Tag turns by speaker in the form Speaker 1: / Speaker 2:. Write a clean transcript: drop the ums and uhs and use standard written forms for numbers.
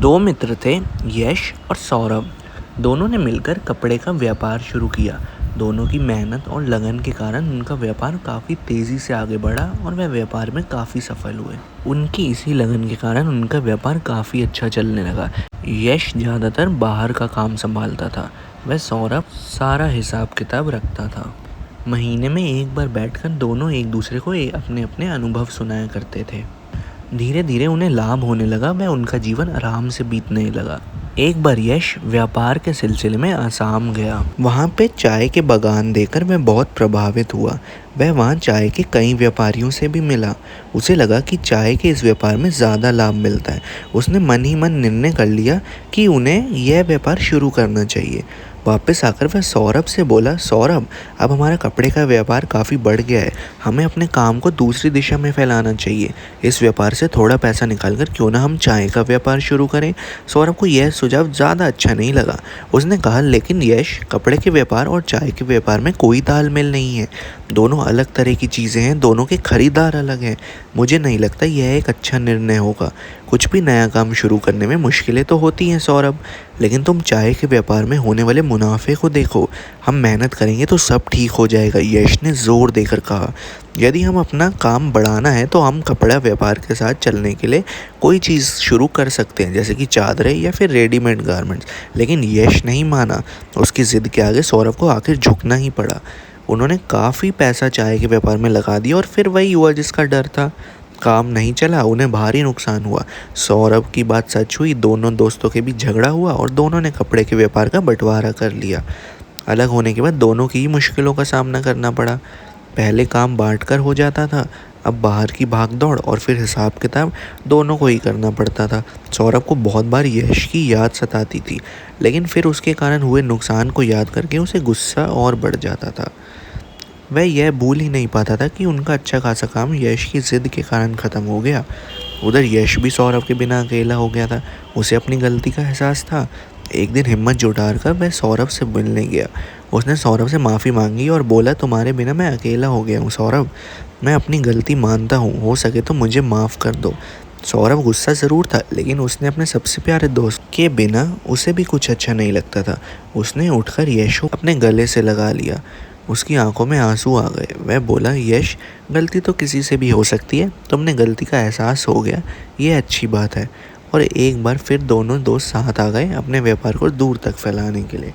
Speaker 1: दो मित्र थे, यश और सौरभ। दोनों ने मिलकर कपड़े का व्यापार शुरू किया। दोनों की मेहनत और लगन के कारण उनका व्यापार काफ़ी तेज़ी से आगे बढ़ा और वह व्यापार में काफ़ी सफल हुए। उनकी इसी लगन के कारण उनका व्यापार काफ़ी अच्छा चलने लगा। यश ज़्यादातर बाहर का काम संभालता था, वह सौरभ सारा हिसाब किताब रखता था। महीने में एक बार बैठकर दोनों एक दूसरे को अपने अपने अनुभव सुनाया करते थे। धीरे धीरे उन्हें लाभ होने लगा, वह उनका जीवन आराम से बीतने लगा। एक बार यश व्यापार के सिलसिले में आसाम गया। वहाँ पे चाय के बागान देखकर वह बहुत प्रभावित हुआ। वह वहाँ चाय के कई व्यापारियों से भी मिला। उसे लगा कि चाय के इस व्यापार में ज़्यादा लाभ मिलता है। उसने मन ही मन निर्णय कर लिया कि उन्हें यह व्यापार शुरू करना चाहिए। वापस आकर वह सौरभ से बोला, सौरभ, अब हमारा कपड़े का व्यापार काफ़ी बढ़ गया है, हमें अपने काम को दूसरी दिशा में फैलाना चाहिए। इस व्यापार से थोड़ा पैसा निकालकर क्यों ना हम चाय का व्यापार शुरू करें। सौरभ को यह सुझाव ज़्यादा अच्छा नहीं लगा। उसने कहा, लेकिन यश, कपड़े के व्यापार और चाय के व्यापार में कोई तालमेल नहीं है। दोनों अलग तरह की चीज़ें हैं, दोनों के खरीदार अलग हैं। मुझे नहीं लगता यह एक अच्छा निर्णय होगा। कुछ भी नया काम शुरू करने में मुश्किलें तो होती हैं सौरभ, लेकिन तुम चाय के व्यापार में होने वाले मुनाफे को देखो। हम मेहनत करेंगे तो सब ठीक हो जाएगा, यश ने जोर देकर कहा। यदि हम अपना काम बढ़ाना है तो हम कपड़ा व्यापार के साथ चलने के लिए कोई चीज़ शुरू कर सकते हैं, जैसे कि चादरें या फिर रेडीमेड गारमेंट्स। लेकिन यश नहीं माना। उसकी ज़िद के आगे सौरभ को आखिर झुकना ही पड़ा। उन्होंने काफ़ी पैसा चाय के व्यापार में लगा दिया और फिर वही हुआ जिसका डर था। काम नहीं चला, उन्हें भारी नुकसान हुआ। सौरभ की बात सच हुई, दोनों दोस्तों के बीच झगड़ा हुआ और दोनों ने कपड़े के व्यापार का बंटवारा कर लिया। अलग होने के बाद दोनों की ही मुश्किलों का सामना करना पड़ा। पहले काम बांटकर हो जाता था, अब बाहर की भागदौड़ और फिर हिसाब किताब दोनों को ही करना पड़ता था। सौरभ को बहुत बार यश की याद सताती थी, लेकिन फिर उसके कारण हुए नुकसान को याद करके उसे गुस्सा और बढ़ जाता था। वह यह भूल ही नहीं पाता था कि उनका अच्छा खासा काम यश की ज़िद के कारण ख़त्म हो गया। उधर यश भी सौरभ के बिना अकेला हो गया था। उसे अपनी गलती का एहसास था। एक दिन हिम्मत जुटाकर वह सौरभ से मिलने गया। उसने सौरभ से माफ़ी मांगी और बोला, तुम्हारे बिना मैं अकेला हो गया हूँ सौरभ, मैं अपनी गलती मानता हूँ, हो सके तो मुझे माफ़ कर दो। सौरभ गुस्सा ज़रूर था, लेकिन उसने अपने सबसे प्यारे दोस्त के बिना उसे भी कुछ अच्छा नहीं लगता था। उसने उठकर यश को अपने गले से लगा लिया। उसकी आंखों में आंसू आ गए। वह बोला, यश, गलती तो किसी से भी हो सकती है, तुमने गलती का एहसास हो गया, ये अच्छी बात है। और एक बार फिर दोनों दोस्त साथ आ गए अपने व्यापार को दूर तक फैलाने के लिए।